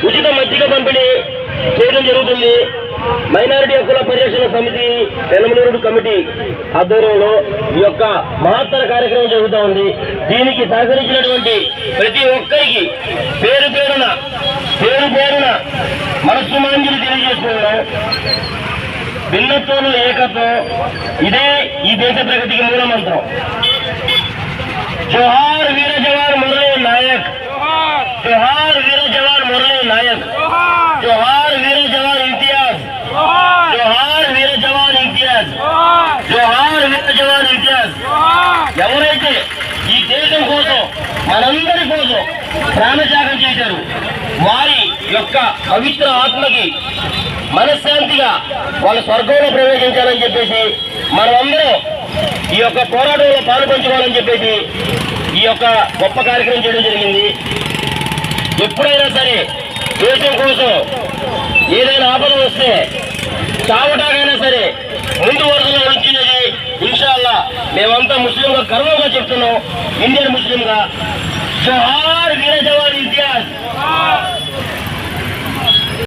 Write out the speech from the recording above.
ఉచిత మజ్జిగ పంపిణీ చేయడం జరుగుతుంది. మైనారిటీ హక్కుల పరిరక్షణ సమితి పెనమలూరు కమిటీ ఆధ్వర్యంలో ఈ యొక్క మహత్తర కార్యక్రమం జరుగుతూ ఉంది. దీనికి సహకరించినటువంటి ప్రతి ఒక్కరికి పేరు పేరున మనస్సుమాంజలి తెలియజేస్తున్నాం. భిన్నత్వంలో ఏకత్వం, ఇదే ఈ దేశ ప్రగతికి మూల మంత్రం. జోహార్ వీర జవాన్ మురళీ నాయక్, జోహార్ వీర జవాన్ మురళీ నాయక్, జోహార్ వీర జవాన్ ఇంతియాజ్, జోహార్ వీర జవాన్ ఇంతియాజ్, జోహార్ వీర జవాన్ ఇంతియాజ్. ఎవరైతే ఈ దేశం కోసం మనందరి కోసం ప్రాణత్యాగం చేశారు వారి యొక్క పవిత్ర ఆత్మకి మనశ్శాంతిగా వాళ్ళ స్వర్గంలో ప్రవేశించాలని చెప్పేసి మనమందరం ఈ యొక్క పోరాటంలో పాల్పంచుకోవాలని చెప్పేసి ఈ యొక్క గొప్ప కార్యక్రమం చేయడం జరిగింది. ఎప్పుడైనా సరే దేశం కోసం ఏదైనా ఆపద వస్తే చావటాకైనా సరే ముందు వరుసలో వచ్చినది ఇన్షాల్లా మేమంతా ముస్లింగా గర్వంగా చెప్తున్నాం. ఇండియన్ ముస్లింగా జోహార్ వీర జవాన్ ఇంతియాజ్.